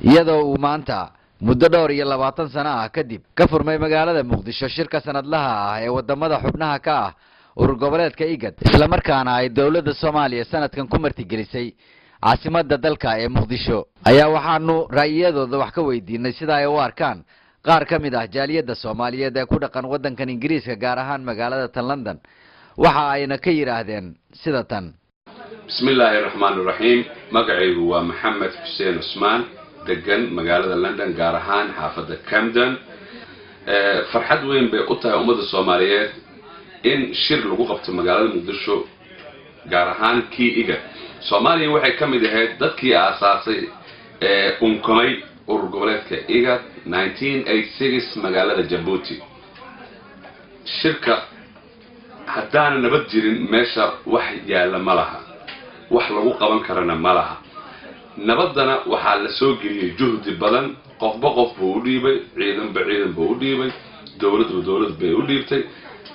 iyadoo uu maanta muddo dhowr iyo 20 sano ah kadib ka furmay magaalada Muqdisho shirka sanadlaha ah ee wadamada xubnaha ka ah urur goboleedka IGAD isla markaana ay dawladda Soomaaliya sanadkan ku martigelisay caasimadda dalka ee Muqdisho ayaa waxaanu raayadooda wax ka weydiinay sida ay u arkaan qaar ka mid ah jaaliyadda Soomaaliyeed ee ku dhaqan wadankan Ingiriiska gaar ahaan magaalada London waxa ayna ka yiraahdeen sida tan bismillaahir rahmaanir rahiim magacaygu waa Maxamed Xuseen Usmaan degan magaalada London gaar ahaan xaafadda Camden farxad weyn bay u tahay ummadda Soomaaliyeed in shir lagu qabto magaalada Muqdisho gaar ahaan kii IGAD Soomaaliya waxay ka mid ahayd dadkii aasaasay unkamay urur goboleedka IGAD 1986 magaalada Djibouti shirka haddaan nabad jirin meesha wax yaala malaha wax lagu qaban karana malaha nabadana waxaa la soo geliyay juhdi badan qofba qof buu u dhiibay ciidan buu u dhiibay dawlad bay u dhiibtay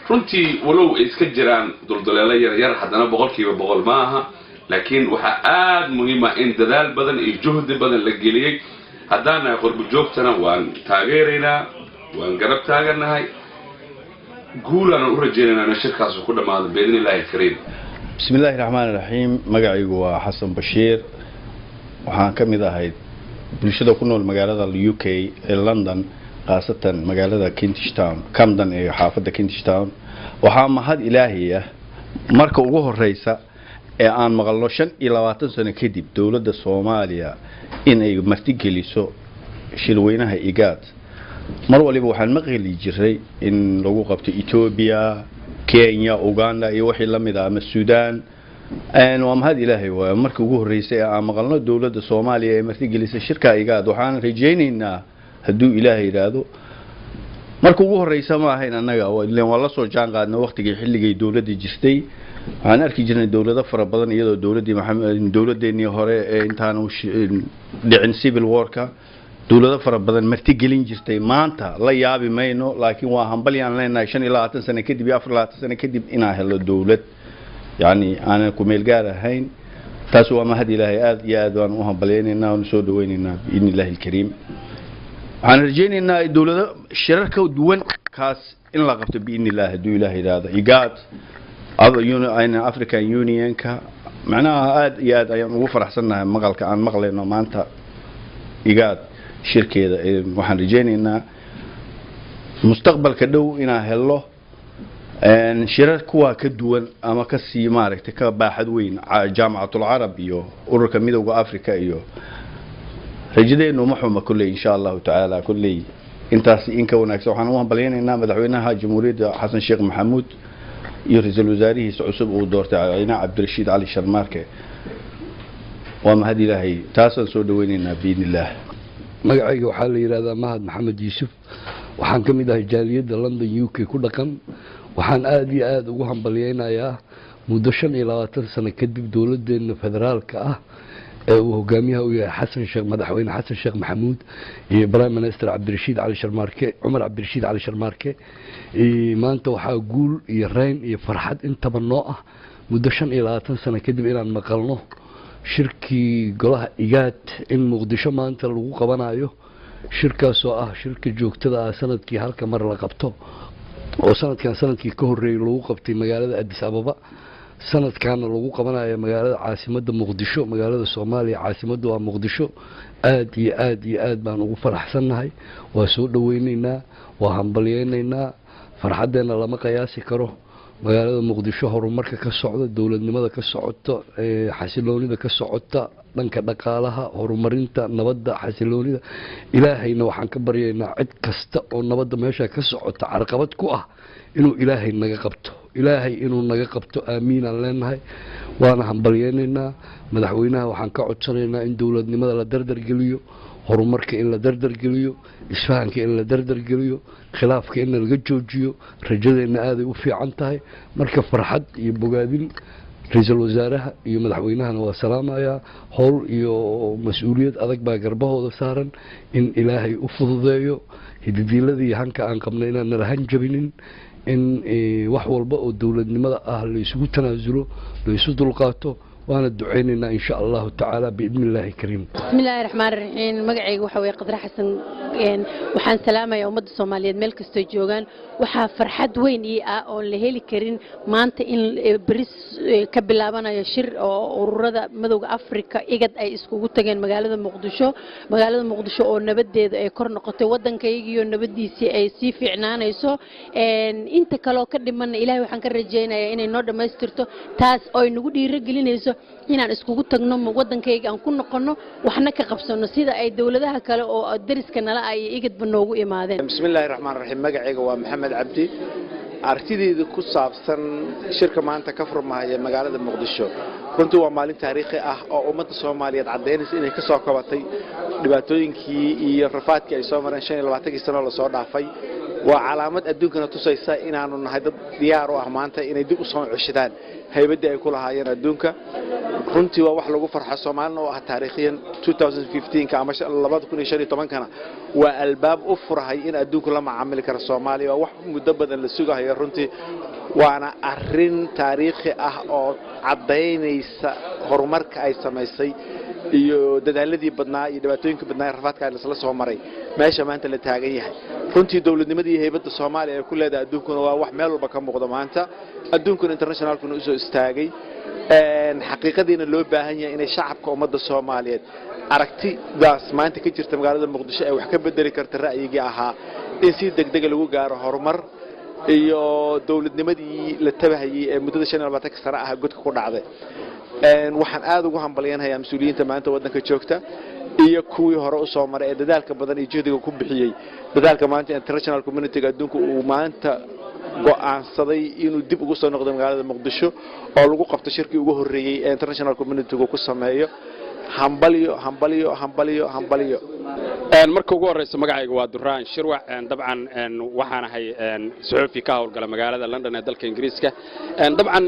runtii walow ay iska jiraan dulduleelo yar haddana 100% ma aha laakiin waxa aad muhiim ah in dadaal badan iyo juhdi badan la geliyay haddana qurbo joogtana waan taageeraynaa waan garab taaganahay guulana u rajaynaynaa shirkaas ku dhamaado beednilaahi kariim bismillaahir rahmaanir rahiim magacaygu waa Xasan Bashiir waxaan ka mid ahay bulshada ku nool magaalada UK ee London qaasatan magaalada Kentish Town Camden ee xaafadda Kentish Town waxaa mahad Ilaahay ah marka ugu horeysa ee aan maqalno 25 sano kadib dawladda Soomaaliya in ay martigeliso shirweynaha IGAD mar waliba waxaan maqli jiray in lagu qabto Ethiopia Kenya Uganda iyo wixii la mid ah ama Sudan waa mahad Ilaahay waa markii ugu horeysay aan maqalno dawladda Soomaaliya ee martigelisay shirka IGAD waxaan rajaynaynaa hadduu Ilaahay yiraahdo markii ugu horeysay ma ahayn anaga waa la soo jaan qaadnay waqtigii xilligii dawladda jirtay waxaan arki jirnay dawlado fara badan iyadoo dawladeennii hore ee intaan dhicin civil war-ka dawlado fara badan martigelin jirtay maanta la yaabi mayno laakiin waa hambaliyaan leenahay 25 sano kadib iyo 24 sano kadib inaan helo dawlad يعني أنا كمل جارة هين تاسوا ما هدي له آد يا أدوان وهم بلينا ونسود ويننا بإذن الله الكريم عن رجينا إن الدولة الشركة ودون كاس إن لقبت بإذن الله دو الله هذا إيجاد أين أفريقيا يونيون كا معناها آد يا آد يعني وفر حسنا مقال كأن مقالنا ما أنت إيجاد شركة وحن رجينا إن مستقبل كدو إن هلا شركة كوا كدول أما كسي مارك تكبا حدوين جامعة العرب يو أوركا ميدو أفريقيا يو رجدين ومحومة كله إن شاء الله تعالى كله إنت إنك وناك سبحانه وهم بلين إننا مدعوينها جمهورية حسن الشيخ محمود يرئيس الوزراء سعسب ودور تعالينا عبد الرشيد علي شرماركة وما هدي لهي تاسن سودويننا بإذن الله مقعي وحالي هذا مهد محمد يوسف وحان كميدها جالية لندن يوكي كل كم waxaan aad iyo aad ugu hambalyeeynayaa muddo 25 sano kadib dawladdeena federaalka ah ee uu hogaamiyaha u yahay madaxweyne Xasan Sheekh Maxamuud iyo Prime Minister Cabdirashiid Cali Sharmaarke Umar Cabdirashiid Cali Sharmaarke maanta waxaa guul iyo reyn iyo farxad intaba noo ah muddo 25 sano kadib inaan maqalno shirkii golaha IGAD in Muqdisho maanta lagu qabanayo shirkaas oo ah shirka joogtada ah sanadkii halka mar la qabto oo sanadkii ka horeeyay lagu qabtay magaalada Addis Ababa sanadkan lagu qabanayo magaalada caasimadda Muqdisho magaalada Soomaaliya caasimaddu waa Muqdisho aad iyo aad baan ugu faraxsanahay waa soo dhaweynaynaa waa hambalyeeynaa farxadeena lama qiyaasi karo magaalada Muqdisho horumarka ka socda dawladnimada ka socota xasiloonida ka socota dhanka dhaqaalaha horumarinta nabadda xasiloonida ilaahayna waxaan ka baryaynaa cid kasta oo nabadda meesha ka socota carqabad ku ah inuu ilaahay naga qabto aamiin aan leenahay waana hambalyeeynaa madaxweynaha waxaan ka codsanaynaa in dawladnimada la dardar geliyo horumarka in la dardar geliyo isfahanka in la dardar geliyo khilaafka in laga joojiyo rajadeena aad ay u fiican tahay marka farxad iyo bogaadin ra'iisul wasaaraha iyo madaxweynahana waa salaamaya howl iyo mas'uuliyad adag baa garbahooda saaran in ilaahay u fududeeyo hididiiladii hanka aan qabnay inaan nalahan jabinin in wax walba oo dawladnimada ah la isugu tanaasulo la isu dulqaato waana ducaynaynaa insha allahu tacaala biidni illaahi kariim. بسم الله الرحمن الرحيم مقعي وحوي قدر حسن وحان سلامة يا أمد الصوماليات ملك استجوغان وحا فرحد وين أو اللي هيلي كرين ما أنت إن بريس كبلابنا يشير أو ردا مدوق أفريقيا إيجاد أي إسكو تجين مقالة مقدشو أو نبدي كورن قطة ودن كيجي ونبدي سي في عنان يسو أنت كلو كده من إلهي وحن كرجينا إن النور ما يسترتو تاس أو نقولي رجلين يسو هنا إسكو تجنم ودن كيجي أن كنا قنو وحنا كقبسنا سيدا أي دولة ده كلا أو الدرس كنا لا أي إيجاد بنوجو إمادين. بسم الله الرحمن الرحيم مقعي محمد عبدي aragtidii ku saabsan shirka maanta ka furmaya magaalada Muqdisho runtii waa maalin taariikhi ah oo ummadda Soomaaliyeed cadeynaysa inay ka soo kabatay dhibaatooyinkii iyo rafaadkii ay soo mareen 25 sano la soo dhaafay waa calaamad adduunkana tusaysa inaanu nahay dad diyaar u ah maanta inay dib u soo ceshadaan haybadii ay ku lahaayeen adduunka runtii waa wax lagu farxo Soomaalina oo ah taariikhiyan 2015 ka ama 2015 kana waa albaab u furahay in adduunku la macaamili karo Soomaaliya wax muddo badan la sugayo runtii waana arrin taariikhi ah oo cadeynaysa horumarka ay sameysay iyo dadaaladii badnaa iyo dhibaatooyinka badnaa rafaadka ay la soo maray meesha maanta la taagan yahay runtii dawladnimadii haybadda Soomaaliya ay ku leedahay adduunkuna waa wax meel walba ka muuqda maanta adduunkuna internationalkuna u soo istaagay xaqiiqadiina loo baahan yahay inay shacabka ummadda Soomaaliyeed aragtidaas maanta ka jirta magaalada Muqdisho ay wax ka bedeli karto ra'yigii ahaa in si degdeg lagu gaaro horumar iyo dawladnimadii la tabahayay ee muddada 25 sano ah godka ku dhacday waxaan aad ugu hambalyeeynayaa mas'uuliyiinta maanta wadanka joogta iyo kuwii hore u soo maray ee dadaalka badan iyo jihdiga ku bixiyay dadaalka maanta international community adduunka uu maanta go'aansaday inuu dib ugu soo noqdo magaalada Muqdisho oo lagu qabto shirkii ugu horeeyay ee international community ku sameeyo hambalyo marka ugu horeysa magacayga waa Durraan Shirwac dabcan waxaan ahay suxufi ka howlgala magaalada London ee dalka Ingiriiska dabcan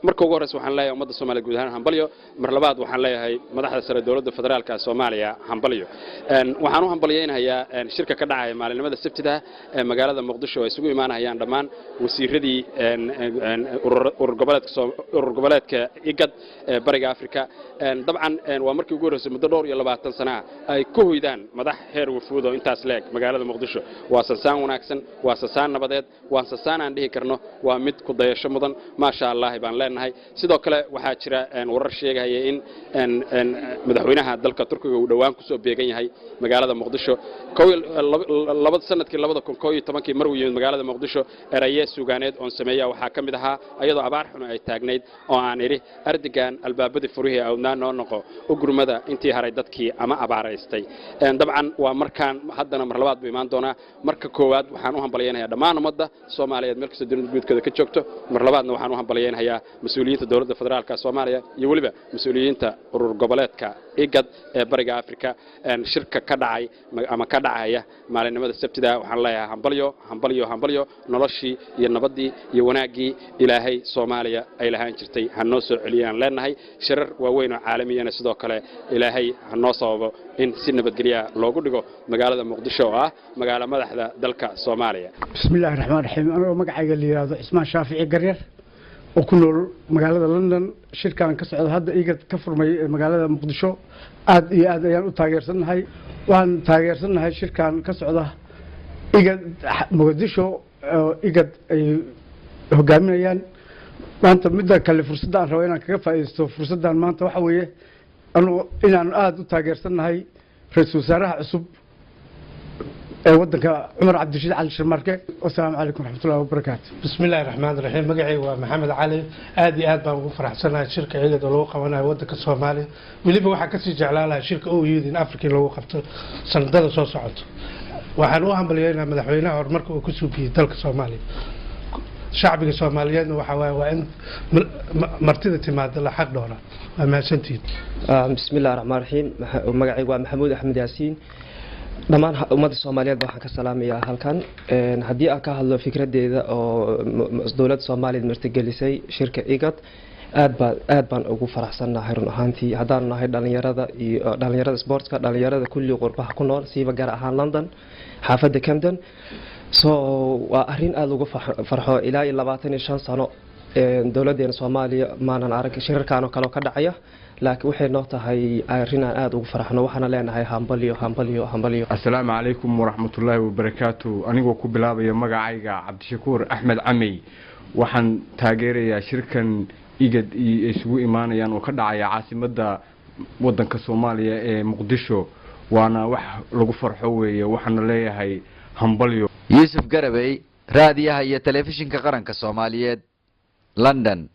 marka ugu horeysa waxaan leeyahay ummadda Soomaaliyeed guud ahaan hambalyo mar labaad waxaan leeyahay madaxda sare dawladda federaalka Soomaaliya hambalyo waxaan u hambalyeynayaa shirka ka dhacay maalinimada Sabtida ee magaalada Muqdisho ay isugu imaanayaan dhammaan wasiiradii urur goboleedka IGAD ee bariga Afrika dabcan waa markii ugu horeysay muddo dhowr iyo 20 sano ay ku hoydaan madax heer wafuud oo intaas leeg magaalada Muqdisho waa sasaan wanaagsan waa sasaan nabadeed waa sasaan aan dhihi karno waa mid ku dayasho mudan ma sha Allah baan leenahay sidoo kale waxaa jira warar sheegaya in madaxweynaha dalka Turkiga uu dhawaan ku soo beegan yahay magaalada Muqdisho sanadkii 2011 mar uu yimid magaalada Muqdisho eraye suugaaneed oo sameeya waxaa kamid ahaa ayadoo abaar xun ay taagneyd oo aan iri Erdogan albaabada furihii awdnaa noo noqo gurmada intii haray dadkii ama abaaraystay dabcan waa markaan haddana mar labaad imaan doona marka koowaad waxaan u hambalyeeynayaa dhammaan ummadda Soomaaliyeed meel kasta dunida guudkeeda ka joogto mar labaadna waxaan u hambalyeeynayaa mas'uuliyiinta dawladda federaalka Soomaaliya iyo waliba mas'uuliyiinta urur goboleedka IGAD ee bariga Afrika shirka ka dhacay ama ka dhacaya maalinimada Sabtida waxaan leeyahay hambalyo noloshii iyo nabadii iyo wanaagii Ilaahay Soomaaliya ay lahaan jirtay hanoo soo celiyaan leenahay shirar waaweyn oo caalamiyan sidoo kale Ilaahay hanoo sababo in si nabadgelyo loogu dhigo magaalada Muqdisho oo ah magaalo madaxda dalka Soomaaliya bismillaahir rahmaanir rahiim anoo magacayga la yiraahdo Ismaan Shaafici Garyar oo ku nool magaalada London shirkan ka socda hadda iga ka furmay magaalada Muqdisho aad iyo aad ayaan u taageersanahay waan taageersanahay shirkan ka socda iga Muqdisho iga ay hogaaminayaan maanta midda kale fursadda aan rabo inaan kaga faa'iideysto fursaddan maanta waxa weeye inaan aad u taageersanahay ra'iisul wasaaraha cusub ee wadanka Cumar Cabdirashiid Cali Sharmarke assalaamu calaykum waraxmatullaahi wabarakaatu bismillaahir rahmaanir rahiim magacaygu waa Maxamed Cali aad iyo aad baan ugu faraxsanahay shirka iyada lagu qabanayo wadanka Soomaaliya waliba waxa ka sii jeclaan lahaa shirka oo yidin Afrika lagu qabto sanadada soo socoto waxaan u hambalyeeynaa madaxweynaha horumarka uu ku suubiyay dalka Soomaaliya shacbiga Soomaaliyeed waxa waa in martida timaada la xaq doona waa mahadsantiin bismillaahir rahmaanir rahiim magacaygu waa Maxamuud Axmed Yaasiin dhammaan ummadda Soomaaliyeed waxaan ka salaamayaa halkan haddii aan ka hadlo fikradeeda oo dawladda Soomaaliyeed martigelisay shirka IGAD aad baan ugu faraxsanahay run ahaantii haddaan nahay dhalinyarada sportska dhalinyarada kulli qurbaha ku nool siiba gaar ahaan London xaafadda Camden waa arrin aad ugu farxo ilaa 25 sano dowladeena Soomaaliya maanan arag shirarkan oo kale ka dhacaya laakiin waxay noo tahay arrin aan aad ugu faraxno waxaana leenahay hambaliyo assalaamu calaykum waraxmatullaahi wabarakaatu anigoo ku bilaabaya magacayga Cabdishakuur Axmed Camey waxaan taageerayaa shirkan igad isugu imaanayaan oo ka dhacaya caasimadda wadanka Soomaaliya ee Muqdisho waana wax lagu farxo weeye waxaana leeyahay hambalyo Yusuf Garabay raadiyaha iyo telefishinka qaranka Soomaaliyeed London